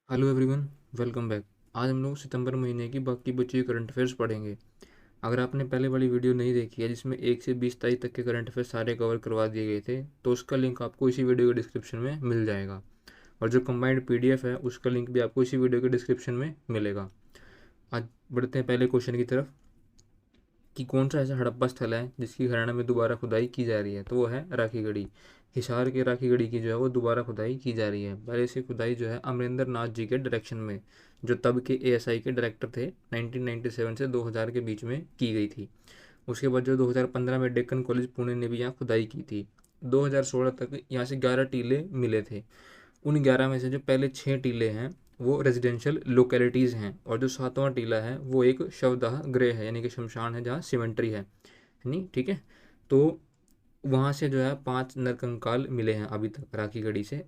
Hello everyone, welcome back. आज हम लोग सितंबर महीने की बाकी बची हुई करंट अफेयर्स पढ़ेंगे। अगर आपने पहले वाली वीडियो नहीं देखी है जिसमें 1 से 20 तारीख तक के करंट अफेयर्स सारे कवर करवा दिए गए थे, तो उसका लिंक आपको इसी वीडियो के डिस्क्रिप्शन में मिल जाएगा। और जो कंबाइंड पीडीएफ है उसका लिंक भी आपको इसी वीडियो के डिस्क्रिप्शन में मिलेगा। आज बढ़ते हैं पहले क्वेश्चन की तरफ कि कौन सा ऐसा हड़प्पा स्थल है जिसकी हरियाणा में दोबारा खुदाई की जा रही है। तो वो है राखीगढ़ी। हिसार के राखीगढ़ी की जो है वो दोबारा खुदाई की जा रही है। पहले से खुदाई जो है अमरिंदर नाथ जी के डायरेक्शन में, जो तब के एएसआई के डायरेक्टर थे, 1997 से 2000 के बीच में की गई थी। उसके बाद जो 2015 में डेक्कन कॉलेज पुणे ने भी यहाँ खुदाई की थी। 2016 तक यहाँ से 11 टीले मिले थे। उन 11 में से जो पहले 6 टीले हैं वो रेजिडेंशियल लोकेलिटीज़ हैं, और जो 7वां टीला है वो एक शवदाह गृह है, यानी कि शमशान है जहाँ सीमेंट्री है। नहीं, ठीक है। तो वहाँ से जो है 5 नरकंकाल मिले हैं अभी तक राखीगढ़ी से।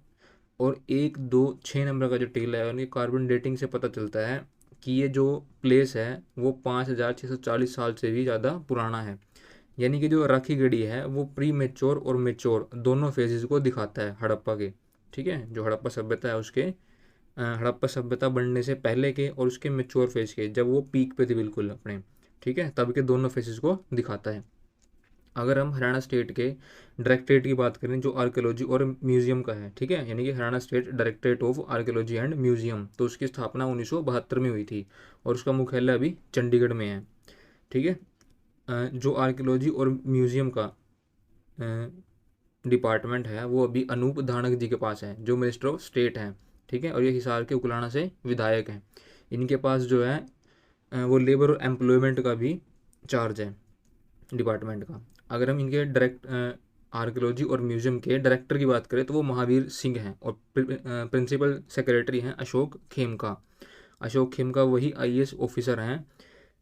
और 1, 2, 6 नंबर का जो टीला है उनकी कार्बन डेटिंग से पता चलता है कि ये जो प्लेस है वो 5640 साल से भी ज़्यादा पुराना है। यानी कि जो राखीगढ़ी है वो प्री मेच्योर और मेच्योर दोनों फेजेस को दिखाता है हड़प्पा के। ठीक है, जो हड़प्पा सभ्यता है उसके हड़प्पा सभ्यता बनने से पहले के और उसके मेच्योर फेज के, जब वो पीक पे थी बिल्कुल अपने, ठीक है, तब के दोनों फेजेस को दिखाता है। अगर हम हरियाणा स्टेट के डायरेक्टरेट की बात करें जो आर्कियोलॉजी और म्यूजियम का है, ठीक है, यानी कि Haryana state directorate of archaeology and museum, तो उसकी स्थापना 1972 में हुई थी और उसका मुख्यालय अभी चंडीगढ़ में है। ठीक है। जो आर्कियोलॉजी और म्यूजियम का डिपार्टमेंट है वो अभी अनूप धानक जी के पास है, जो मिनिस्टर ऑफ स्टेट हैं। ठीक है, और ये हिसार के उकलाना से विधायक हैं। इनके पास जो है वो लेबर और एम्प्लॉयमेंट का भी चार्ज है डिपार्टमेंट का। अगर हम इनके डायरेक्ट आर्कियोलॉजी और म्यूजियम के डायरेक्टर की बात करें तो वो महावीर सिंह हैं, और प्रिंसिपल सेक्रेटरी हैं अशोक खेमका। अशोक खेमका वही आईएएस ऑफिसर हैं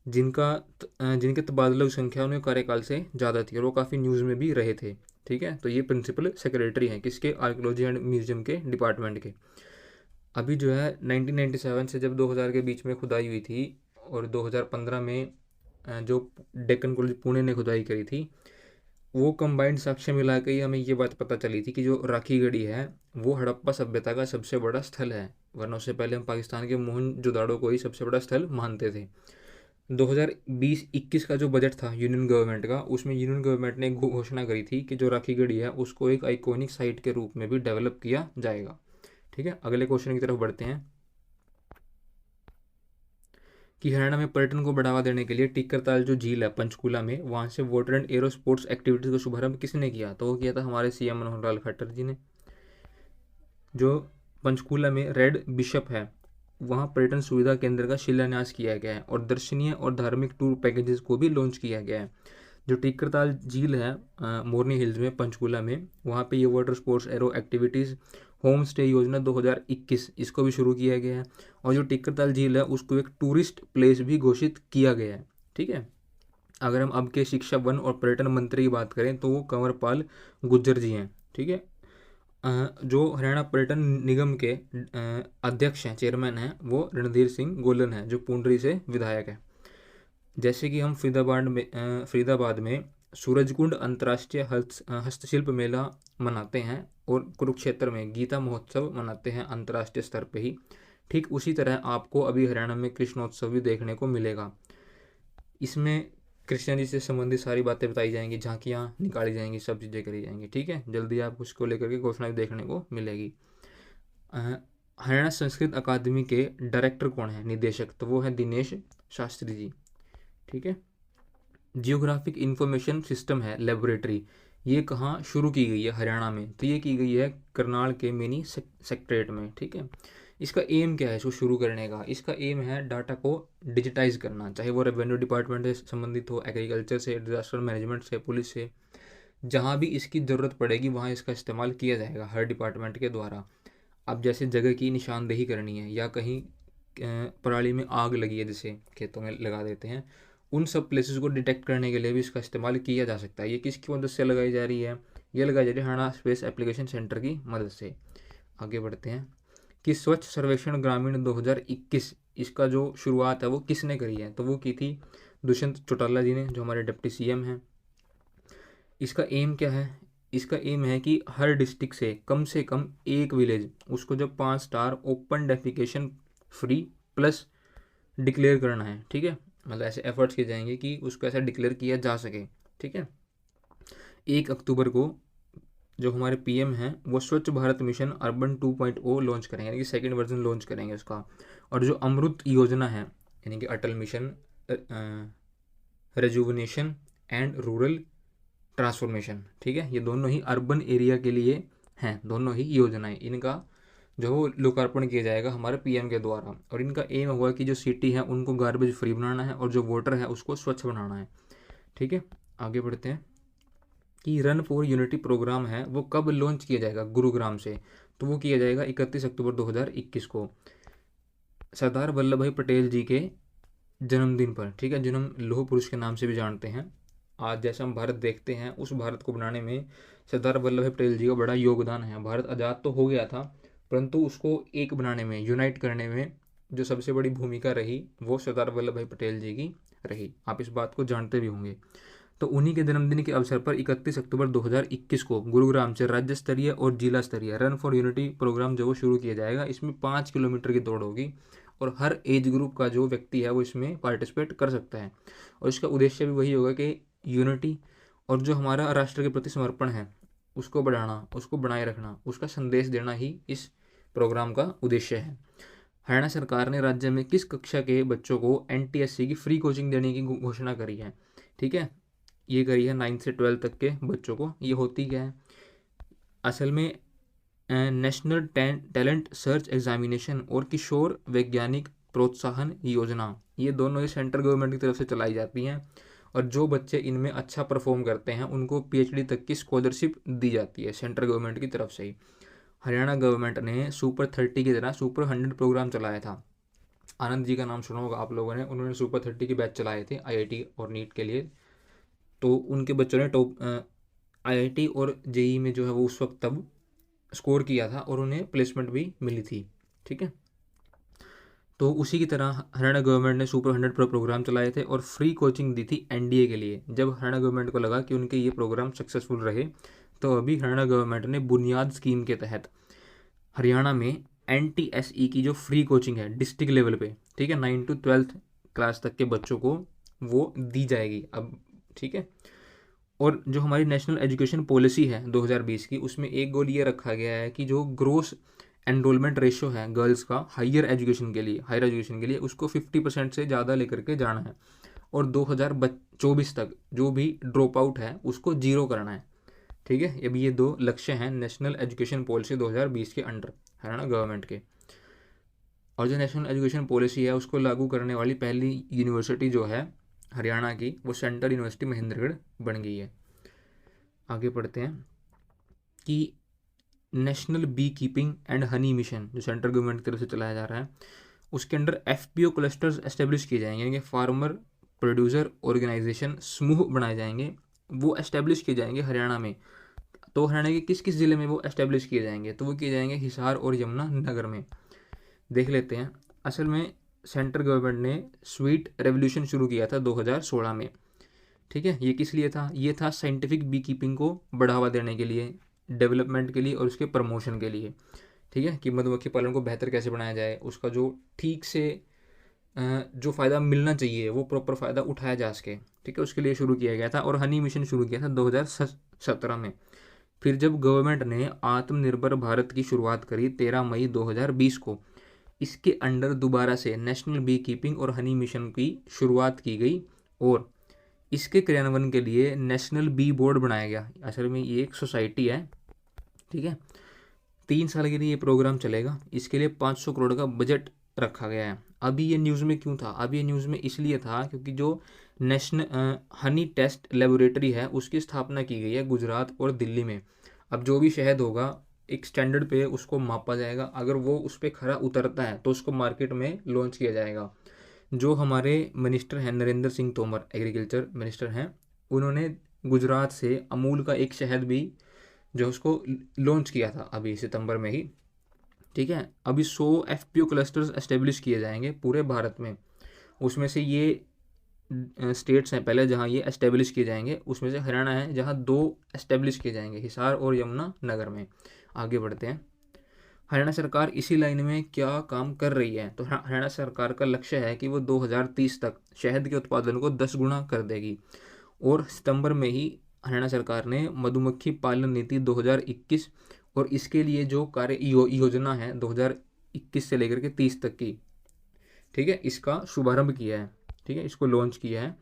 जिनके तबादलों की संख्या उनके कार्यकाल से ज़्यादा थी और वो काफ़ी न्यूज़ में भी रहे थे। ठीक है, तो ये प्रिंसिपल सेक्रेटरी हैं किसके, आर्कियोलॉजी एंड म्यूजियम के डिपार्टमेंट के। अभी जो है 1997 से जब 2000 के बीच में खुदाई हुई थी, और 2015 में जो डेक्कन कॉलेज पुणे ने खुदाई करी थी, वो कंबाइंड साक्ष्य मिला के ही हमें ये बात पता चली थी कि जो राखीगढ़ी है वो हड़प्पा सभ्यता का सबसे बड़ा स्थल है। वरना उससे पहले हम पाकिस्तान के मोहनजोदाड़ो को ही सबसे बड़ा स्थल मानते थे। 2020-21 का जो बजट था यूनियन गवर्नमेंट का, उसमें यूनियन गवर्नमेंट ने घोषणा करी थी कि जो राखीगढ़ी है उसको एक आइकॉनिक साइट के रूप में भी डेवलप किया जाएगा। ठीक है, अगले क्वेश्चन की तरफ बढ़ते हैं कि हरियाणा में पर्यटन को बढ़ावा देने के लिए टिक्करताल जो झील है पंचकूला में, वहाँ से water and aero sports activities का शुभारंभ किसने किया। तो वो किया था हमारे सीएम मनोहर लाल खट्टर जी ने। जो पंचकूला में रेड बिशप है वहाँ पर्यटन सुविधा केंद्र का शिलान्यास किया गया है, और दर्शनीय और धार्मिक टूर पैकेजेस को भी लॉन्च किया गया है। जो टिक्करताल झील है मोरनी हिल्स में पंचकूला में, वहाँ पे ये water sports arrow activities home stay योजना 2021 इसको भी शुरू किया गया है। और जो टिक्करताल झील है उसको एक टूरिस्ट प्लेस भी घोषित किया गया है। ठीक है। अगर हम अब के शिक्षा वन और पर्यटन मंत्री की बात करें तो वो कंवरपाल गुज्जर जी हैं। ठीक है। जो हरियाणा पर्यटन निगम के अध्यक्ष हैं, चेयरमैन हैं, वो रणधीर सिंह गोलन है, जो पुंडरी से विधायक है। जैसे कि हम फरीदाबाद में सूरजकुंड अंतर्राष्ट्रीय हस्तशिल्प मेला मनाते हैं, और कुरुक्षेत्र में गीता महोत्सव मनाते हैं अंतर्राष्ट्रीय स्तर पे ही। ठीक उसी तरह आपको अभी हरियाणा में कृष्णोत्सव भी देखने को मिलेगा। इसमें कृष्ण जी से संबंधित सारी बातें बताई जाएंगी, झांकियाँ निकाली जाएंगी, सब चीज़ें करी जाएंगी। ठीक है, जल्दी आप उसको लेकर के घोषणा भी देखने को मिलेगी। हरियाणा संस्कृत अकादमी के डायरेक्टर कौन है, निदेशक, तो वो है दिनेश शास्त्री जी। ठीक है। जियोग्राफिक इंफॉर्मेशन सिस्टम है लेबोरेटरी, ये कहाँ शुरू की गई है हरियाणा में, तो ये की गई है करनाल के मिनी सेक्रेटरेट में। ठीक है। इसका एम क्या है इसको शुरू करने का, इसका एम है डाटा को डिजिटाइज करना, चाहे वो रेवेन्यू डिपार्टमेंट से संबंधित हो, एग्रीकल्चर से, डिजास्टर मैनेजमेंट से, पुलिस से, जहाँ भी इसकी ज़रूरत पड़ेगी वहाँ इसका इस्तेमाल किया जाएगा हर डिपार्टमेंट के द्वारा। अब जैसे जगह की निशानदेही करनी है, या कहीं पराली में आग लगी है जैसे खेतों में लगा देते हैं, उन सब प्लेसेस को डिटेक्ट करने के लिए भी इसका इस्तेमाल किया जा सकता है। ये किसकी मदद से लगाई जा रही है, ये लगाई जा रही है हरियाणा स्पेस एप्लीकेशन सेंटर की मदद से। आगे बढ़ते हैं कि स्वच्छ सर्वेक्षण ग्रामीण 2021 इसका जो शुरुआत है वो किसने करी है, तो वो की थी दुष्यंत चौटाला जी ने, जो हमारे डिप्टी सीएम हैं। इसका एम क्या है, इसका एम है कि हर डिस्ट्रिक्ट से कम एक विलेज उसको जब 5 star open defecation free plus declare करना है। ठीक है, मतलब ऐसे एफर्ट्स किए जाएंगे कि उसको ऐसा डिक्लेयर किया जा सके। ठीक है, 1 अक्टूबर को जो हमारे पीएम हैं वो स्वच्छ भारत मिशन अर्बन 2.0 लॉन्च करेंगे, यानी कि सेकेंड वर्जन लॉन्च करेंगे उसका। और जो अमृत योजना है यानी कि अटल mission rejuvenation and rural transformation, ठीक है, ये दोनों ही अर्बन एरिया के लिए हैं, दोनों ही योजनाएं। इनका जो वो लोकार्पण किया जाएगा हमारे पीएम के द्वारा, और इनका एम हुआ कि जो सिटी है उनको गार्बेज फ्री बनाना है और जो वाटर है उसको स्वच्छ बनाना है। ठीक है, आगे बढ़ते हैं कि रन फॉर यूनिटी प्रोग्राम है वो कब लॉन्च किया जाएगा गुरुग्राम से, तो वो किया जाएगा 31 अक्टूबर 2021 को सरदार वल्लभ भाई पटेल जी के जन्मदिन पर। ठीक है, जिन्हें हम लौह पुरुष के नाम से भी जानते हैं। आज जैसा हम भारत देखते हैं उस भारत को बनाने में सरदार वल्लभ भाई पटेल जी का बड़ा योगदान है। भारत आज़ाद तो हो गया था परंतु उसको एक बनाने में, यूनाइट करने में जो सबसे बड़ी भूमिका रही वो सरदार वल्लभ भाई पटेल जी की रही। आप इस बात को जानते भी होंगे। तो उन्हीं के जन्मदिन के अवसर पर 31 अक्टूबर 2021 को गुरुग्राम से राज्य स्तरीय और जिला स्तरीय रन फॉर यूनिटी प्रोग्राम जो वो शुरू किया जाएगा। इसमें 5 किलोमीटर की दौड़ होगी और हर एज ग्रुप का जो व्यक्ति है वो इसमें पार्टिसिपेट कर सकता है। और इसका उद्देश्य भी वही होगा कि यूनिटी और जो हमारा राष्ट्र के प्रति समर्पण है उसको बढ़ाना, उसको बनाए रखना, उसका संदेश देना ही इस प्रोग्राम का उद्देश्य है। हरियाणा सरकार ने राज्य में किस कक्षा के बच्चों को एनटीएससी की फ्री कोचिंग देने की घोषणा करी है? ठीक है, ये करी है 9 से 12 तक के बच्चों को। ये होती क्या है असल में? नेशनल टैलेंट सर्च एग्जामिनेशन और किशोर वैज्ञानिक प्रोत्साहन योजना, ये दोनों ही सेंट्रल गवर्नमेंट की तरफ से चलाई जाती हैं। और जो बच्चे इनमें अच्छा परफॉर्म करते हैं उनको पीएचडी तक की स्कॉलरशिप दी जाती है सेंट्रल गवर्नमेंट की तरफ से ही। हरियाणा गवर्नमेंट ने सुपर 30 की तरह सुपर 100 प्रोग्राम चलाया था। आनंद जी का नाम सुना होगा आप लोगों ने, उन्होंने सुपर 30 के बैच चलाए थे आईआईटी और नीट के लिए। तो उनके बच्चों ने टॉप आईआईटी और जेई में जो है वो उस वक्त तब स्कोर किया था और उन्हें प्लेसमेंट भी मिली थी। ठीक है, तो उसी की तरह हरियाणा गवर्नमेंट ने सुपर 100 प्रोग्राम चलाए थे और फ्री कोचिंग दी थी एनडीए के लिए। जब हरियाणा गवर्नमेंट को लगा कि उनके ये प्रोग्राम सक्सेसफुल रहे तो अभी हरियाणा गवर्नमेंट ने बुनियाद स्कीम के तहत हरियाणा में एनटीएसई की जो फ्री कोचिंग है डिस्ट्रिक्ट लेवल पे, ठीक है, 9 to 12 क्लास तक के बच्चों को वो दी जाएगी अब। ठीक है, और जो हमारी नेशनल एजुकेशन पॉलिसी है 2020 की, उसमें एक गोल ये रखा गया है कि जो ग्रोस एनरोलमेंट रेशो है गर्ल्स का हायर एजुकेशन के लिए उसको 50% से ज़्यादा लेकर के जाना है और 2024 तक जो भी ड्रॉप आउट है उसको जीरो करना है। ठीक है, अभी ये 2 लक्ष्य हैं नेशनल एजुकेशन पॉलिसी 2020 के अंडर हरियाणा गवर्नमेंट के। और जो नेशनल एजुकेशन पॉलिसी है उसको लागू करने वाली पहली यूनिवर्सिटी जो है हरियाणा की वो सेंट्रल यूनिवर्सिटी महेंद्रगढ़ बन गई है। आगे पढ़ते हैं कि national bee keeping and honey mission जो सेंट्रल गवर्नमेंट की तरफ से चलाया जा रहा है उसके अंडर एफपीओ क्लस्टर्स एस्टेब्लिश किए जाएंगे, यानी कि फार्मर प्रोड्यूसर ऑर्गेनाइजेशन समूह बनाए जाएंगे, वो एस्टेब्लिश किए जाएंगे हरियाणा में। तो हरियाणा के किस किस ज़िले में वो एस्टेब्लिश किए जाएंगे? तो वो किए जाएंगे हिसार और यमुनानगर में। देख लेते हैं। असल में सेंट्रल गवर्नमेंट ने स्वीट रेवोल्यूशन शुरू किया था 2016 में। ठीक है, ये किस लिए था? ये था साइंटिफिक बी कीपिंग को बढ़ावा देने के लिए, डेवलपमेंट के लिए और उसके प्रमोशन के लिए। ठीक है, कि मधुमक्खी पालन को बेहतर कैसे बनाया जाए, उसका जो ठीक से जो फ़ायदा मिलना चाहिए वो प्रॉपर फ़ायदा उठाया जा सके। ठीक है, उसके लिए शुरू किया गया था और हनी मिशन शुरू किया था 2017 में। फिर जब गवर्नमेंट ने आत्मनिर्भर भारत की शुरुआत करी 13 मई 2020 को, इसके अंडर दोबारा से नेशनल बी कीपिंग और हनी मिशन की शुरुआत की गई और इसके क्रियान्वयन के लिए नेशनल बी बोर्ड बनाया गया। असल में ये एक सोसाइटी है। ठीक है, 3 साल के लिए ये प्रोग्राम चलेगा। इसके लिए 500 करोड़ का बजट रखा गया है। अभी ये न्यूज़ में क्यों था? अभी ये न्यूज़ में इसलिए था क्योंकि जो नेशनल हनी टेस्ट लेबोरेटरी है उसकी स्थापना की गई है गुजरात और दिल्ली में। अब जो भी शहद होगा एक स्टैंडर्ड पे उसको मापा जाएगा, अगर वो उस पर खरा उतरता है तो उसको मार्केट में लॉन्च किया जाएगा। जो हमारे मिनिस्टर हैं नरेंद्र सिंह तोमर, एग्रीकल्चर मिनिस्टर हैं, उन्होंने गुजरात से अमूल का एक शहद भी जो उसको लॉन्च किया था अभी सितंबर में ही। ठीक है, अभी 100 एफपीओ क्लस्टर्स एस्टेब्लिश किए जाएंगे पूरे भारत में। उसमें से ये स्टेट्स हैं पहले जहाँ ये एस्टेब्लिश किए जाएंगे, उसमें से हरियाणा है जहाँ 2 एस्टेब्लिश किए जाएंगे, हिसार और यमुनानगर में। आगे बढ़ते हैं। हरियाणा सरकार इसी लाइन में क्या काम कर रही है? तो हरियाणा सरकार का लक्ष्य है कि वो 2030 तक शहद के उत्पादन को 10 गुना कर देगी। और सितंबर में ही हरियाणा सरकार ने मधुमक्खी पालन नीति 2021 और इसके लिए जो कार्य योजना है 2021 से लेकर के 30 तक की, ठीक है, इसका शुभारंभ किया है। ठीक है, इसको लॉन्च किया है।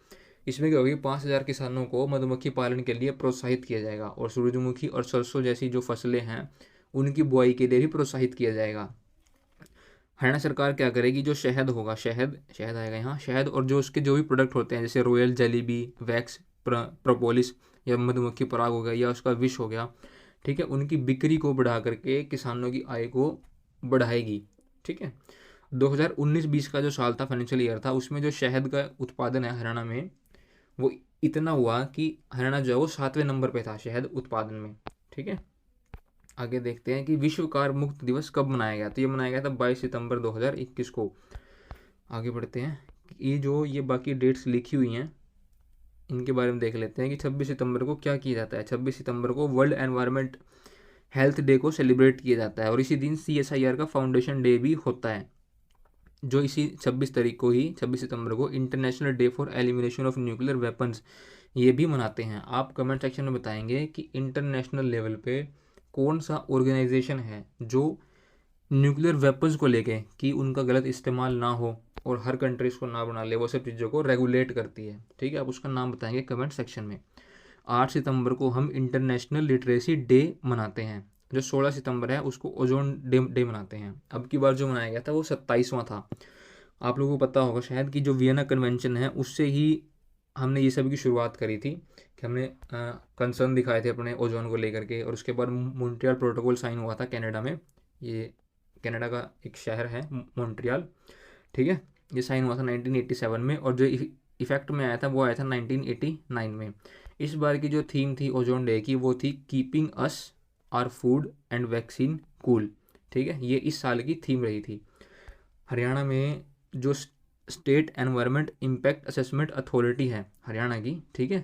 इसमें क्या होगी, 5,000 किसानों को मधुमक्खी पालन के लिए प्रोत्साहित किया जाएगा और सूरजमुखी और सरसों जैसी जो फसलें हैं उनकी बुआई के लिए भी प्रोत्साहित किया जाएगा। हरियाणा सरकार क्या करेगी, जो शहद होगा, शहद आएगा यहाँ, शहद और जो उसके जो भी प्रोडक्ट होते हैं जैसे royal jelly bee, wax, propolis या मधुमक्खी पराग हो गया या उसका विष हो गया, ठीक है, उनकी बिक्री को बढ़ा करके किसानों की आय को बढ़ाएगी। ठीक है, 2019-20 का जो साल था, फाइनेंशियल ईयर था, उसमें जो शहद का उत्पादन है हरियाणा में वो इतना हुआ कि हरियाणा जो है वो 7वें नंबर पे था शहद उत्पादन में। ठीक है, आगे देखते हैं कि विश्व कार मुक्त दिवस कब मनाया गया। तो ये मनाया गया था 22 सितंबर 2021 को। आगे बढ़ते हैं। ये बाकी डेट्स लिखी हुई हैं इनके बारे में देख लेते हैं कि 26 सितंबर को क्या किया जाता है। 26 सितंबर को वर्ल्ड एनवायरनमेंट हेल्थ डे को सेलिब्रेट किया जाता है और इसी दिन CSIR का फाउंडेशन डे भी होता है, जो इसी 26 तारीख को ही 26 सितंबर को international day for elimination of nuclear weapons ये भी मनाते हैं। आप कमेंट सेक्शन में बताएंगे कि इंटरनेशनल लेवल पे कौन सा ऑर्गेनाइजेशन है जो न्यूक्लियर वेपन्स को लेके कि उनका गलत इस्तेमाल ना हो और हर कंट्रीज को ना बना ले, वो सब चीज़ों को रेगुलेट करती है। ठीक है, आप उसका नाम बताएंगे कमेंट सेक्शन में। 8 सितंबर को हम इंटरनेशनल लिटरेसी डे मनाते हैं। जो 16 सितंबर है उसको ओजोन डे मनाते हैं। अब की बार जो मनाया गया था वो 27वां था। आप लोगों को पता होगा शायद कि जो वियना कन्वेंशन है उससे ही हमने ये सब की शुरुआत करी थी कि हमने कंसर्न दिखाए थे अपने ओजोन को लेकर के, और उसके बाद मॉन्ट्रियल प्रोटोकॉल साइन हुआ था कनाडा में। ये कनाडा का एक शहर है मॉन्ट्रियल। ठीक है, ये साइन हुआ था 1987 में और जो इफेक्ट में आया था वो आया था 1989 में। इस बार की जो थीम थी ओजोन डे की वो थी keeping us our food and vaccine cool. ठीक है, ये इस साल की थीम रही थी। हरियाणा में जो state environment impact assessment authority है हरियाणा की, ठीक है,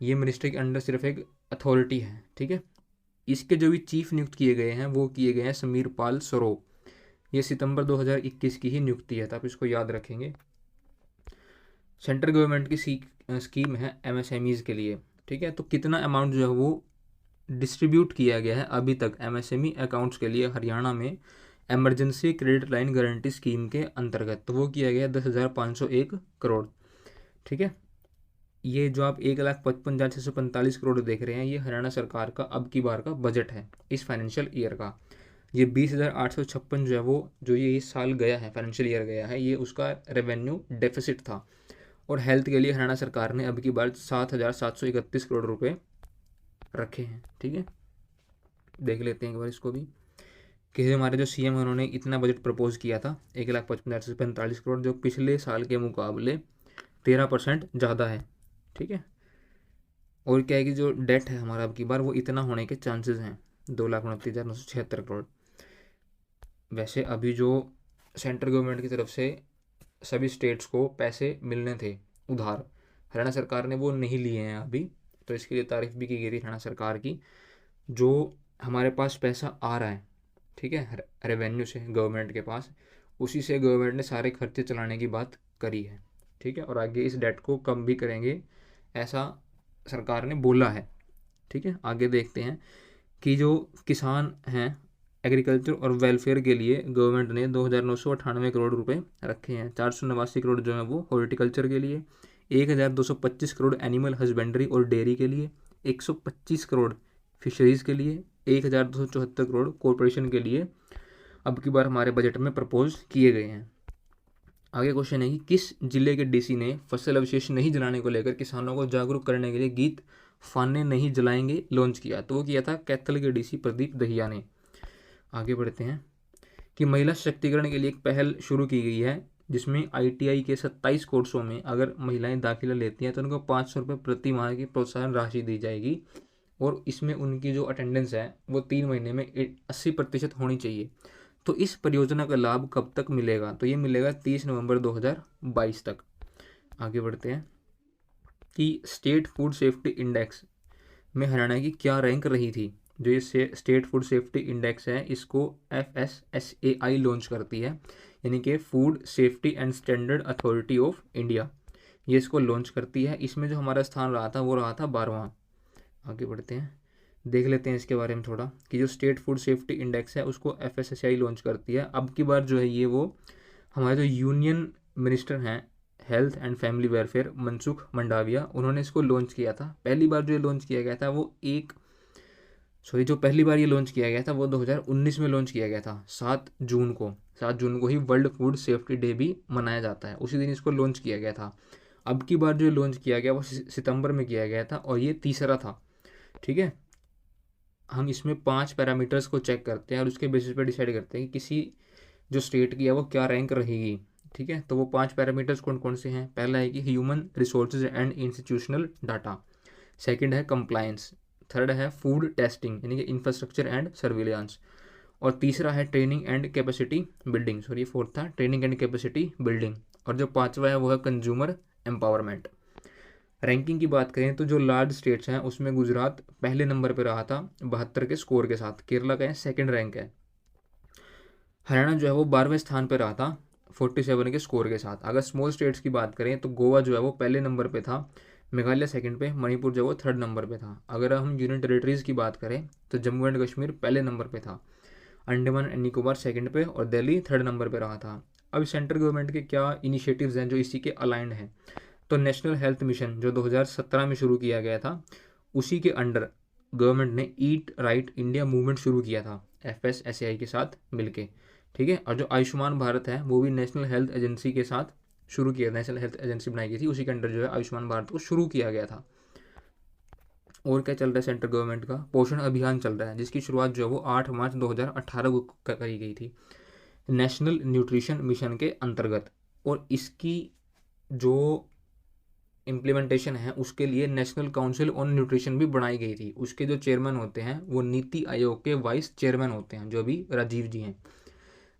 ये मिनिस्ट्री के अंडर सिर्फ एक अथॉरिटी है। ठीक है, इसके जो भी चीफ नियुक्त किए गए हैं वो किए गए हैं समीर पाल सरो। ये सितंबर 2021 की ही नियुक्ति है, तो आप इसको याद रखेंगे। सेंट्रल गवर्नमेंट की स्कीम है MSMEs के लिए। ठीक है, तो कितना अमाउंट जो है वो डिस्ट्रीब्यूट किया गया है अभी तक MSME अकाउंट्स के लिए हरियाणा में emergency credit line guarantee scheme के अंतर्गत, तो वो किया गया 10,501 करोड़। ठीक है, ये जो आप 1,55,645 करोड़ देख रहे हैं ये हरियाणा सरकार का अब की बार का बजट है इस फाइनेंशियल ईयर का। ये 20,856 जो है वो जो ये इस साल गया है, फाइनेंशियल ईयर गया है, ये उसका रेवेन्यू डेफिसिट था। और हेल्थ के लिए हरियाणा सरकार ने अब की बार 7,731 करोड़ रुपए रखे हैं। ठीक है, देख लेते हैं एक बार इसको भी कि हमारे जो CM है उन्होंने इतना बजट प्रपोज किया था 1,55,45 करोड़, जो पिछले साल के मुकाबले 13% ज़्यादा है। ठीक है, और क्या है कि जो डेट है हमारा अब की बार वो इतना होने के चांसेस हैं 2,29,976 करोड़। वैसे अभी जो सेंट्रल गवर्नमेंट की तरफ से सभी स्टेट्स को पैसे मिलने थे उधार, हरियाणा सरकार ने वो नहीं लिए हैं अभी, तो इसके लिए तारीफ भी की गई थी हरियाणा सरकार की। जो हमारे पास पैसा आ रहा है, ठीक है, रेवेन्यू से गवर्नमेंट के पास, उसी से गवर्नमेंट ने सारे खर्चे चलाने की बात करी है। ठीक है, और आगे इस डेट को कम भी करेंगे ऐसा सरकार ने बोला है। ठीक है, आगे देखते हैं कि जो किसान हैं एग्रीकल्चर और वेलफेयर के लिए गवर्नमेंट ने 2,998 करोड़ रुपए रखे हैं। 489 करोड़ जो है वो हॉर्टिकल्चर के लिए, 1,225 करोड़ एनिमल हस्बेंड्री और डेयरी के लिए, 125 करोड़ फिशरीज़ के लिए, 1,274 करोड़ कॉरपोरेशन के लिए अब की बार हमारे बजट में प्रपोज किए गए हैं। आगे क्वेश्चन है कि किस जिले के DC ने फसल अवशेष नहीं जलाने को लेकर किसानों को जागरूक करने के लिए गीत फाने नहीं जलाएंगे लॉन्च किया। तो वो किया था कैथल के DC प्रदीप दहिया ने। आगे बढ़ते हैं कि महिला सशक्तिकरण के लिए एक पहल शुरू की गई है जिसमें ITI के 27 कोर्सों में अगर महिलाएं दाखिला लेती हैं तो उनको 500 रुपये प्रति माह की प्रोत्साहन राशि दी जाएगी और इसमें उनकी जो अटेंडेंस है वो 3 महीने में 80% होनी चाहिए। तो इस परियोजना का लाभ कब तक मिलेगा? तो ये मिलेगा 30 नवंबर 2022 तक। आगे बढ़ते हैं कि स्टेट फूड सेफ्टी इंडेक्स में हरियाणा की क्या रैंक रही थी। जो ये स्टेट फूड सेफ्टी इंडेक्स है, इसको FSSAI लॉन्च करती है, यानी कि food safety and standard authority of India, ये इसको लॉन्च करती है। इसमें जो हमारा स्थान रहा था वो रहा था 12वां। आगे बढ़ते हैं, देख लेते हैं इसके बारे में थोड़ा कि जो स्टेट फूड सेफ्टी इंडेक्स है उसको FSSAI लॉन्च करती है। अब की बार जो है ये वो हमारे जो यूनियन मिनिस्टर हैं health and family welfare Mansukh Mandaviya, उन्होंने इसको लॉन्च किया था। पहली बार जो ये लॉन्च किया गया था वो जो पहली बार ये लॉन्च किया गया था वो 2019 में लॉन्च किया गया था, 7 जून को ही वर्ल्ड फूड सेफ्टी डे भी मनाया जाता है, उसी दिन इसको लॉन्च किया गया था। अब की बार जो लॉन्च किया गया वो सितंबर में किया गया था और ये तीसरा था। ठीक है, हम इसमें 5 पैरामीटर्स को चेक करते हैं और उसके बेसिस पे डिसाइड करते हैं कि किसी जो स्टेट की है वो क्या रैंक रहेगी। ठीक है, तो वो 5 पैरामीटर्स कौन कौन से हैं। पहला है कि human resources and institutional data, second है कंप्लायंस, थर्ड है फूड टेस्टिंग यानी कि इंफ्रास्ट्रक्चर एंड सर्विलांस, और तीसरा है training and capacity building, sorry fourth था ट्रेनिंग एंड कैपेसिटी बिल्डिंग, और जो पांचवा है वो है कंज्यूमर एम्पावरमेंट। रैंकिंग की बात करें तो जो लार्ज स्टेट्स हैं उसमें गुजरात पहले नंबर पर रहा था 72 के स्कोर के साथ, केरला का सेकंड रैंक है, हरियाणा जो है वो 12वें स्थान पर रहा था 47 के स्कोर के साथ। अगर स्मॉल स्टेट्स की बात करें तो गोवा जो है वो पहले नंबर पे था, मेघालय सेकंड पे, मणिपुर जो है वो थर्ड नंबर पे था। अगर हम यूनियन टेरिटरीज़ की बात करें तो जम्मू एंड कश्मीर पहले नंबर पे था, अंडमान एंड निकोबार सेकंड पे और दिल्ली थर्ड नंबर पे रहा था। अब सेंट्रल गवर्नमेंट के क्या इनिशिएटिव्स हैं जो इसी के अलाइंड हैं, तो नेशनल हेल्थ मिशन जो 2017 में शुरू किया गया था, उसी के अंडर गवर्नमेंट ने ईट राइट इंडिया मूवमेंट शुरू किया था FSSAI के साथ मिलके। ठीक है, और जो आयुष्मान भारत है वो भी नेशनल हेल्थ एजेंसी के साथ शुरू किया, नेशनल हेल्थ एजेंसी बनाई गई थी, उसी के अंडर जो है आयुष्मान भारत को शुरू किया गया था। और क्या चल रहा है सेंट्रल गवर्नमेंट का, पोषण अभियान चल रहा है जिसकी शुरुआत जो है वो 8 मार्च 2018 को करी गई थी नेशनल न्यूट्रिशन मिशन के अंतर्गत। और इसकी जो इम्प्लीमेंटेशन है उसके लिए नेशनल काउंसिल ऑन न्यूट्रिशन भी बनाई गई थी। उसके जो चेयरमैन होते हैं वो नीति आयोग के वाइस चेयरमैन होते हैं जो अभी राजीव जी हैं।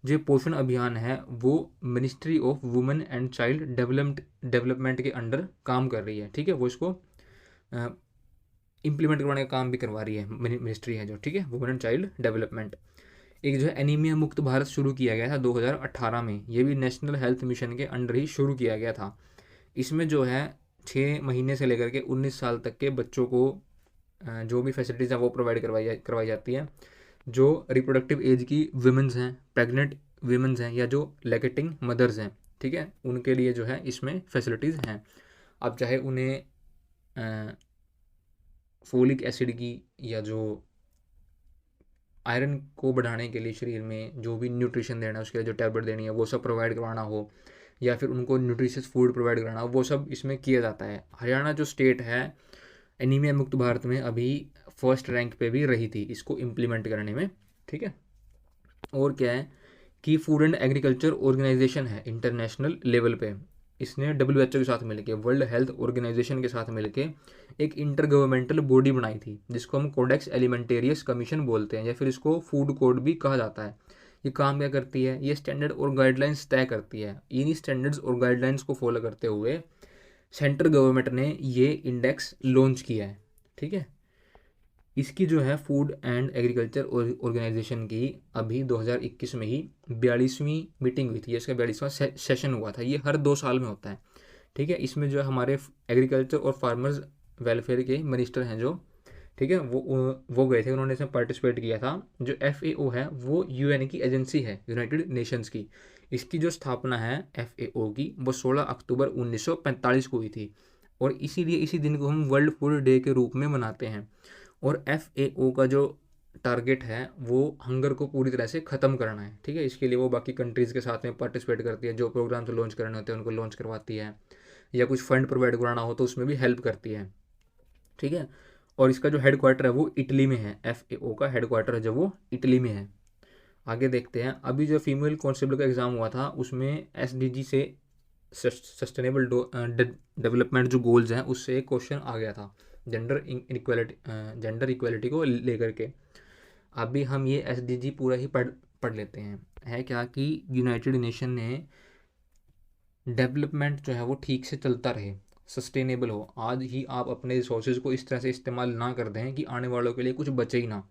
जो पोषण अभियान है वो ministry of women and child development के अंडर काम कर रही है। ठीक है, वो इसको इम्प्लीमेंट करवाने का काम भी करवा रही है, मिनिस्ट्री है जो, ठीक है, वुमेन एंड चाइल्ड डेवलपमेंट। एक जो है एनीमिया मुक्त भारत शुरू किया गया था 2018 में, ये भी नेशनल हेल्थ मिशन के अंडर ही शुरू किया गया था। इसमें जो है 6 महीने से लेकर के 19 साल तक के बच्चों को जो भी फैसिलिटीज़ हैं वो प्रोवाइड करवाई जाती है। जो रिप्रोडक्टिव एज की वीमेंस हैं, प्रेग्नेंट वीमेंस हैं या जो लैक्टेटिंग मदर्स हैं, ठीक है, उनके लिए जो है इसमें फैसिलिटीज़ हैं। अब चाहे उन्हें फोलिक एसिड की या जो आयरन को बढ़ाने के लिए शरीर में जो भी न्यूट्रिशन देना है उसके लिए जो टैबलेट देनी है वो सब प्रोवाइड करवाना हो, या फिर उनको न्यूट्रिशियस फूड प्रोवाइड कराना हो, वो सब इसमें किया जाता है। हरियाणा जो स्टेट है एनीमिया मुक्त भारत में अभी फर्स्ट रैंक पे भी रही थी इसको इम्प्लीमेंट करने में। ठीक है, और क्या है कि फूड एंड एग्रीकल्चर ऑर्गेनाइजेशन है इंटरनेशनल लेवल पे, इसने WHO के साथ मिलके, वर्ल्ड हेल्थ ऑर्गेनाइजेशन के साथ मिलके एक इंटर गवर्नमेंटल बॉडी बनाई थी जिसको हम कोडेक्स एलिमेंटेरियस कमीशन बोलते हैं या फिर इसको फूड कोड भी कहा जाता है। ये काम क्या करती है, ये स्टैंडर्ड और गाइडलाइंस तय करती है। इन्हीं स्टैंडर्ड्स और गाइडलाइंस को फॉलो करते हुए सेंट्रल गवर्नमेंट ने ये इंडेक्स लॉन्च किया है। ठीक है, इसकी जो है फूड एंड एग्रीकल्चर ऑर्गेनाइजेशन की अभी 2021 में ही 42वीं मीटिंग हुई थी, इसका 42वां सेशन हुआ था। ये हर 2 साल में होता है। ठीक है, इसमें जो है हमारे एग्रीकल्चर और फार्मर्स वेलफेयर के मिनिस्टर हैं जो, ठीक है, वो गए थे, उन्होंने इसमें पार्टिसिपेट किया था। जो FAO है वो UN की एजेंसी है, यूनाइटेड नेशंस की। इसकी जो स्थापना है FAO की वो 16 अक्टूबर 1945 को हुई थी और इसीलिए इसी दिन को हम वर्ल्ड फूड डे के रूप में मनाते हैं। और FAO का जो टारगेट है वो हंगर को पूरी तरह से ख़त्म करना है। ठीक है, इसके लिए वो बाकी कंट्रीज़ के साथ में पार्टिसिपेट करती है, जो प्रोग्राम्स लॉन्च करने होते हैं उनको लॉन्च करवाती है, या कुछ फंड प्रोवाइड कराना हो तो उसमें भी हेल्प करती है। ठीक है, और इसका जो हेड क्वार्टर है वो इटली में है, FAO का हेड क्वार्टर है जो वो इटली में है। आगे देखते हैं, अभी जो फीमेल कांस्टेबल का एग्ज़ाम हुआ था उसमें SDG से सस्टेनेबल डेवलपमेंट जो गोल्स हैं उससे एक क्वेश्चन आ गया था जेंडर इक्वलिटी को लेकर के। अभी हम ये SDG पूरा ही पढ़ लेते हैं। है क्या कि यूनाइटेड नेशन ने डेवलपमेंट जो है वो ठीक से चलता रहे, सस्टेनेबल हो। आज ही आप अपने रिसोर्सेज को इस तरह से इस्तेमाल ना कर दें कि आने वालों के लिए कुछ बचे ही ना।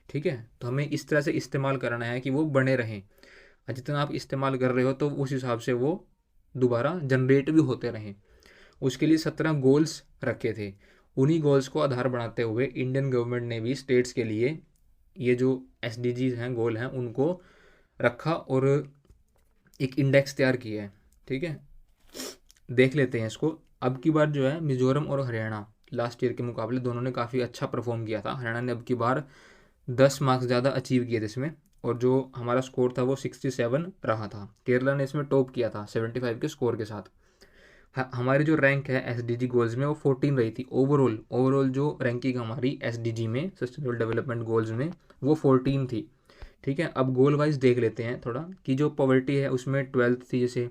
ठीक है, तो हमें इस तरह से इस्तेमाल करना है कि वो बने रहें। जितना आप इस्तेमाल कर रहे हो तो उस हिसाब से वो दोबारा जनरेट भी होते रहें। उसके लिए 17 गोल्स रखे थे। उन्हीं गोल्स को आधार बनाते हुए इंडियन गवर्नमेंट ने भी स्टेट्स के लिए ये जो SDGs हैं, गोल हैं, उनको रखा और एक इंडेक्स तैयार किया है। ठीक है, देख लेते हैं इसको। अब की बार जो है मिजोरम और हरियाणा लास्ट ईयर के मुकाबले दोनों ने काफ़ी अच्छा परफॉर्म किया था। हरियाणा ने अब की बार 10 मार्क्स ज़्यादा अचीव किए थे इसमें, और जो हमारा स्कोर था वो 67 रहा था। केरला ने इसमें टॉप किया था 75 के स्कोर के साथ। हमारी जो रैंक है SDG गोल्स में वो 14 रही थी। ओवरऑल जो रैंकिंग हमारी SDG में, सस्टेनेबल डेवलपमेंट गोल्स में, वो 14 थी। ठीक है, अब गोल वाइज देख लेते हैं थोड़ा कि जो पॉवर्टी है उसमें 12th थी, जैसे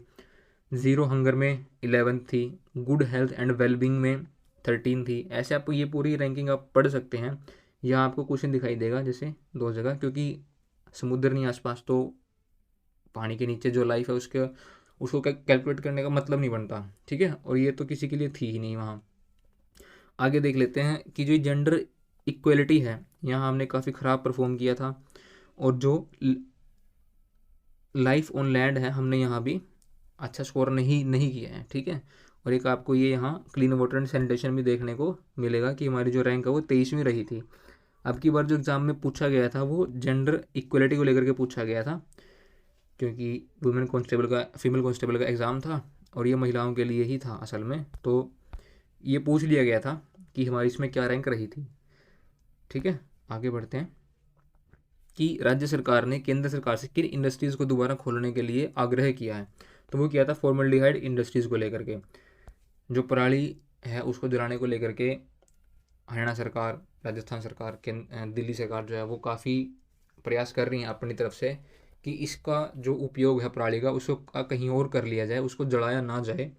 ज़ीरो हंगर में 11th थी, गुड हेल्थ एंड वेलबींग में 13 थी। ऐसे आप ये पूरी रैंकिंग आप पढ़ सकते हैं। यहाँ आपको क्वेश्चन दिखाई देगा जैसे 2 जगह, क्योंकि समुद्र नहीं आसपास, तो पानी के नीचे जो लाइफ है उसको कैलकुलेट करने का मतलब नहीं बनता। ठीक है, और ये तो किसी के लिए थी ही नहीं वहाँ। आगे देख लेते हैं कि जो जेंडर इक्वलिटी है, यहाँ हमने काफ़ी ख़राब परफॉर्म किया था। और जो लाइफ ऑन लैंड है, हमने यहाँ भी अच्छा स्कोर नहीं नहीं किया है। ठीक है, और एक आपको ये यहाँ क्लीन वाटर एंड सैनिटेशन भी देखने को मिलेगा कि हमारी जो रैंक है वो 23वीं रही थी। अब की बार जो एग्ज़ाम में पूछा गया था वो जेंडर इक्वलिटी को लेकर के पूछा गया था, क्योंकि फीमेल कांस्टेबल का एग्ज़ाम था और ये महिलाओं के लिए ही था असल में। तो ये पूछ लिया गया था कि हमारी इसमें क्या रैंक रही थी। ठीक है, आगे बढ़ते हैं कि राज्य सरकार ने केंद्र सरकार से किन इंडस्ट्रीज़ को दोबारा खोलने के लिए आग्रह किया है। तो वो किया था फॉर्मल्डिहाइड इंडस्ट्रीज़ को लेकर के। जो पराली है उसको जलाने को लेकर के हरियाणा सरकार, राजस्थान सरकार, दिल्ली सरकार जो है वो काफ़ी प्रयास कर रही हैं अपनी तरफ से कि इसका जो उपयोग है पराली का उसको कहीं और कर लिया जाए, उसको जलाया ना जाए,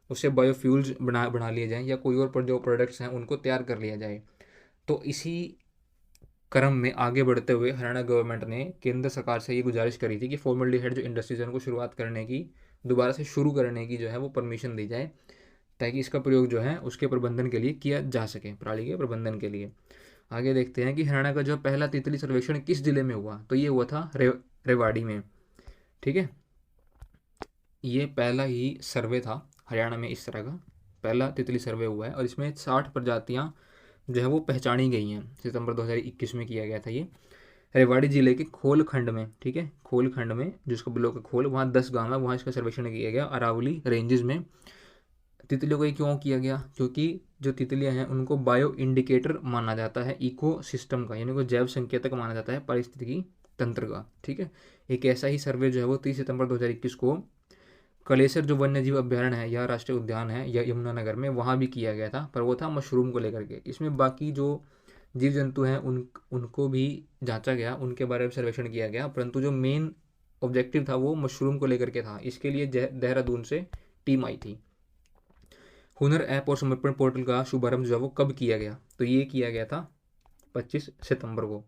उससे बायोफ्यूल्स बना बना लिए जाएँ, या कोई और पर जो प्रोडक्ट्स हैं उनको तैयार कर लिया जाए। तो इसी क्रम में आगे बढ़ते हुए हरियाणा गवर्नमेंट ने केंद्र सरकार से ये गुजारिश करी थी कि फॉर्मल्डिहाइड जो इंडस्ट्रीज है उनको शुरुआत करने की, दोबारा से शुरू करने की जो है वो परमिशन दी जाए, ताकि इसका प्रयोग जो है उसके प्रबंधन के लिए किया जा सके, पराली के प्रबंधन के लिए। आगे देखते हैं कि हरियाणा का जो पहला तितली सर्वेक्षण किस जिले में हुआ। तो ये हुआ था रेवाड़ी में। ठीक है, ये पहला ही सर्वे था हरियाणा में, इस तरह का पहला तितली सर्वे हुआ है, और इसमें 60 प्रजातियाँ जो है वो पहचानी गई हैं। सितंबर 2021 में किया गया था ये, रेवाड़ी जिले के खोल खंड में। ठीक है, खोल खंड में, जिसको ब्लॉक है खोल, वहाँ 10 गाँव है, वहाँ इसका सर्वेक्षण किया गया अरावली रेंजेस में। तितलियों को ये क्यों किया गया, क्योंकि जो तितलियां हैं उनको बायो इंडिकेटर माना जाता है इको सिस्टम का, यानी कि जैव संकेतक माना जाता है पारिस्थितिकी तंत्र का। ठीक है, एक ऐसा ही सर्वे जो है वो 30 सितंबर 2021 को कलेसर जो वन्य जीव अभ्यारण्य है या राष्ट्रीय उद्यान है या यमुनानगर में, वहाँ भी किया गया था, पर वो था मशरूम को लेकर के। इसमें बाकी जो जीव जंतु हैं उनको भी जांचा गया, उनके बारे में सर्वेक्षण किया गया, परंतु जो मेन ऑब्जेक्टिव था वो मशरूम को लेकर के था। इसके लिए देहरादून से टीम आई थी। हुनर ऐप और समर्पण पोर्टल का शुभारंभ जो है वो कब किया गया। तो ये किया गया था 25 सितंबर को।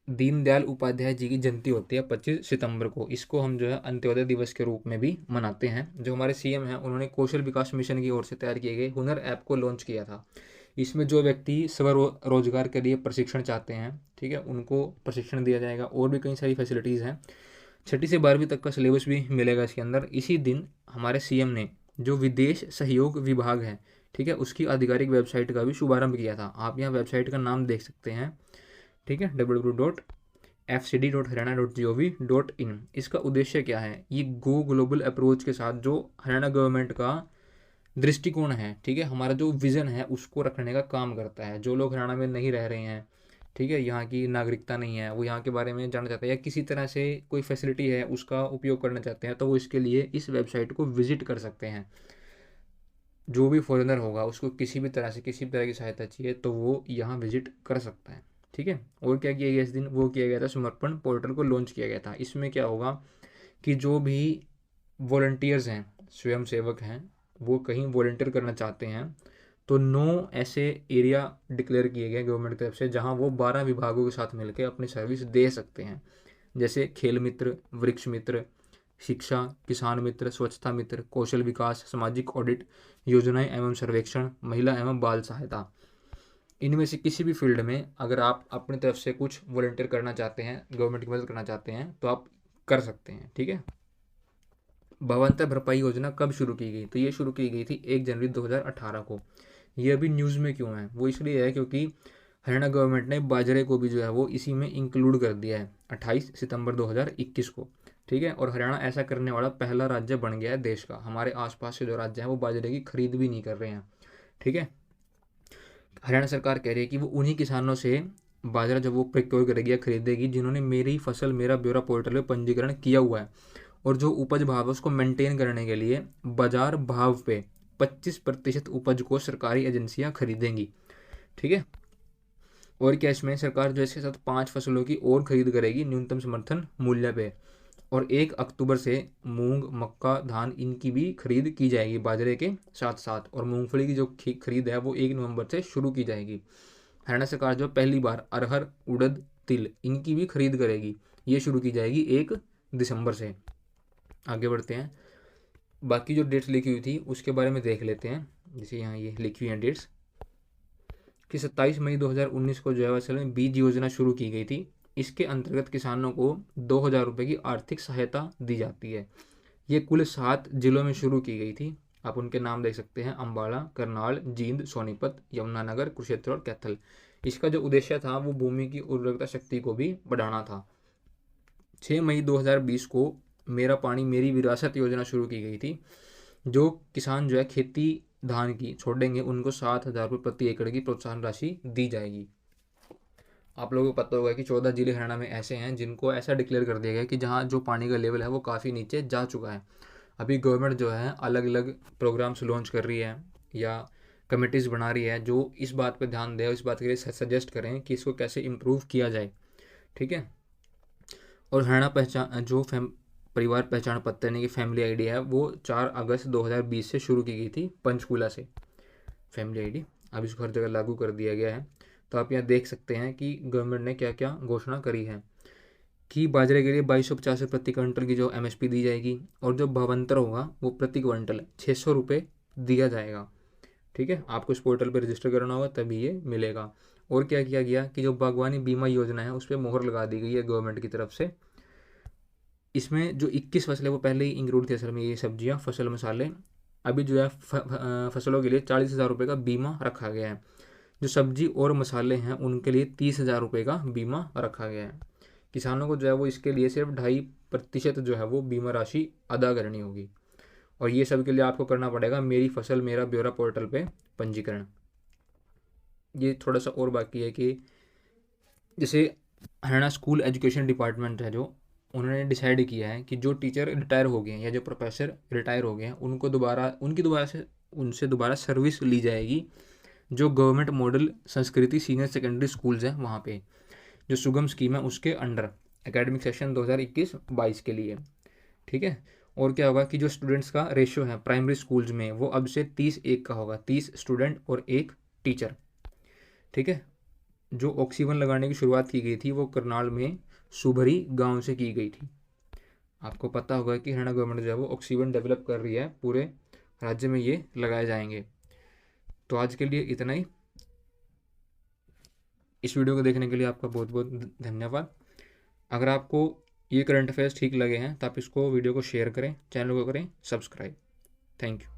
दीनदयाल उपाध्याय जी की जयंती होती है 25 सितंबर को। इसको हम जो है अंत्योदय दिवस के रूप में भी मनाते हैं। जो हमारे CM हैं उन्होंने कौशल विकास मिशन की ओर से तैयार किए गए हुनर ऐप को लॉन्च किया था। इसमें जो व्यक्ति स्वरोजगार के लिए प्रशिक्षण चाहते हैं, ठीक है, उनको प्रशिक्षण दिया जाएगा, और भी कई सारी फैसिलिटीज़ हैं। 6ठी से 12वीं तक का सिलेबस भी मिलेगा इसके अंदर। इसी दिन हमारे CM ने जो विदेश सहयोग विभाग है, ठीक है, उसकी आधिकारिक वेबसाइट का भी शुभारंभ किया था। आप यहाँ वेबसाइट का नाम देख सकते हैं। ठीक है, www.fcd.haryana.gov.in। इसका उद्देश्य क्या है, ये गो ग्लोबल अप्रोच के साथ जो हरियाणा गवर्नमेंट का दृष्टिकोण है, ठीक है, हमारा जो विज़न है उसको रखने का काम करता है। जो लोग हरियाणा में नहीं रह रहे हैं, ठीक है, यहाँ की नागरिकता नहीं है, वो यहाँ के बारे में जानना चाहते हैं या किसी तरह से कोई फैसिलिटी है उसका उपयोग करना चाहते हैं, तो वो इसके लिए इस वेबसाइट को विजिट कर सकते हैं। जो भी फॉरेनर होगा उसको किसी भी तरह से किसी भी तरह की सहायता चाहिए तो वो यहाँ विजिट कर सकता है। ठीक है, और क्या किया गया इस दिन, वो किया गया था समर्पण पोर्टल को लॉन्च किया गया था। इसमें क्या होगा कि जो भी वॉलंटियर्स हैं, स्वयं सेवक हैं, वो कहीं वॉलंटियर करना चाहते हैं तो 9 ऐसे एरिया डिक्लेयर किए गए गवर्नमेंट की तरफ से जहां वो 12 विभागों के साथ मिलकर अपनी सर्विस दे सकते हैं। जैसे खेल मित्र, वृक्ष मित्र, शिक्षा, किसान मित्र, स्वच्छता मित्र, कौशल विकास, सामाजिक ऑडिट, योजनाएं एवं सर्वेक्षण, महिला एवं बाल सहायता। इनमें से किसी भी फील्ड में अगर आप अपनी तरफ से कुछ वॉलंटियर करना चाहते हैं, गवर्नमेंट की मदद करना चाहते हैं, तो आप कर सकते हैं। ठीक है। भावांतर भरपाई योजना कब शुरू की गई? तो ये शुरू की गई थी 1 जनवरी 2018 को। ये अभी न्यूज़ में क्यों है? वो इसलिए है क्योंकि हरियाणा गवर्नमेंट ने बाजरे को भी जो है वो इसी में इंक्लूड कर दिया है 28 सितंबर 2021 को। ठीक है। और हरियाणा ऐसा करने वाला पहला राज्य बन गया है देश का। हमारे आसपास के जो राज्य हैं वो बाजरे की खरीद भी नहीं कर रहे हैं। ठीक है। हरियाणा सरकार कह रही है कि वो उन्हीं किसानों से बाजरा जब वो प्रोक्योर करेगी या खरीदेगी जिन्होंने मेरी फसल मेरा ब्यौरा पोर्टल में पंजीकरण किया हुआ है, और जो उपज भाव है उसको मेंटेन करने के लिए बाजार भाव पे 25% उपज को सरकारी एजेंसियां खरीदेंगी। ठीक है। और क्या इसमें सरकार जो इसके साथ 5 फसलों की और खरीद करेगी न्यूनतम समर्थन मूल्य पे। और 1 अक्टूबर से मूंग, मक्का, धान इनकी भी खरीद की जाएगी बाजरे के साथ साथ। और मूंगफली की जो खरीद है वो 1 नवंबर से शुरू की जाएगी। हरियाणा सरकार जो पहली बार अरहर, उड़द, तिल इनकी भी खरीद करेगी। ये शुरू की जाएगी 1 दिसंबर से। आगे बढ़ते हैं। बाकी जो डेट्स लिखी हुई थी उसके बारे में देख लेते हैं। जैसे यहाँ ये लिखी हुई हैं डेट्स कि 27 मई 2019 को जो है असल में बीज योजना शुरू की गई थी। इसके अंतर्गत किसानों को 2,000 रुपये की आर्थिक सहायता दी जाती है। ये कुल 7 जिलों में शुरू की गई थी। आप उनके नाम देख सकते हैं, अम्बाला, करनाल, जींद, सोनीपत, यमुनानगर, कुरुक्षेत्र और कैथल। इसका जो उद्देश्य था वो भूमि की उर्वरकता शक्ति को भी बढ़ाना था। 6 मई 2020 को मेरा पानी मेरी विरासत योजना शुरू की गई थी। जो किसान जो है खेती धान की छोड़ेंगे उनको 7,000 रुपये प्रति एकड़ की प्रोत्साहन राशि दी जाएगी। आप लोगों को पता होगा कि 14 जिले हरियाणा में ऐसे हैं जिनको ऐसा डिक्लेयर कर दिया गया कि जहाँ जो पानी का लेवल है वो काफ़ी नीचे जा चुका है। अभी गवर्नमेंट जो है अलग अलग प्रोग्राम्स लॉन्च कर रही है या कमेटीज़ बना रही है जो इस बात पर ध्यान दें और इस बात के लिए सजेस्ट करें कि इसको कैसे इम्प्रूव किया जाए। ठीक है। और हरियाणा पहचान जो परिवार पहचान पत्र यानी कि फैमिली आईडी है वो 4 अगस्त 2020 से शुरू की गई थी पंचकूला से। फैमिली आईडी अब इसको हर जगह लागू कर दिया गया है। तो आप यहाँ देख सकते हैं कि गवर्नमेंट ने क्या क्या घोषणा करी है कि बाजरे के लिए 2250 प्रति क्विंटल की जो एमएसपी दी जाएगी, और जो भावांतर होगा वो प्रति क्विंटल 600 रुपये दिया जाएगा। ठीक है। आपको इस पोर्टल पर रजिस्टर करना होगा तभी ये मिलेगा। और क्या किया गया कि जो बागवानी बीमा योजना है उस पर मोहर लगा दी गई है गवर्नमेंट की तरफ से। इसमें जो 21 फसलें वो पहले ही इंक्लूड थी असल में, ये सब्जियां, फसल, मसाले। अभी जो है फसलों के लिए 40,000 रुपये का बीमा रखा गया है। जो सब्जी और मसाले हैं उनके लिए 30,000 रुपये का बीमा रखा गया है। किसानों को जो है वो इसके लिए सिर्फ 2.5% जो है वो बीमा राशि अदा करनी होगी। और ये सब के लिए आपको करना पड़ेगा मेरी फसल मेरा ब्यौरा पोर्टल पे पंजीकरण। ये थोड़ा सा और बाकी है कि जैसे हरियाणा स्कूल एजुकेशन डिपार्टमेंट है जो उन्होंने डिसाइड किया है कि जो टीचर रिटायर हो गए हैं या जो प्रोफेसर रिटायर हो गए हैं उनको उनसे दोबारा सर्विस ली जाएगी जो गवर्नमेंट मॉडल संस्कृति सीनियर सेकेंडरी स्कूल्स हैं वहाँ पे, जो सुगम स्कीम है उसके अंडर एकेडमिक सेशन 2021-22 के लिए। ठीक है। और क्या होगा कि जो स्टूडेंट्स का रेशियो है प्राइमरी स्कूल्स में वो अब से 30:1 का होगा, 30 स्टूडेंट और 1 टीचर। ठीक है। जो ऑक्सीजन लगाने की शुरुआत की गई थी वो करनाल में सुभरी गांव से की गई थी। आपको पता होगा कि हरियाणा गवर्नमेंट जो है वो ऑक्सीजन डेवलप कर रही है, पूरे राज्य में ये लगाए जाएंगे। तो आज के लिए इतना ही। इस वीडियो को देखने के लिए आपका बहुत बहुत धन्यवाद। अगर आपको ये करंट अफेयर्स ठीक लगे हैं तो आप इसको वीडियो को शेयर करें, चैनल को करें सब्सक्राइब। Thank you.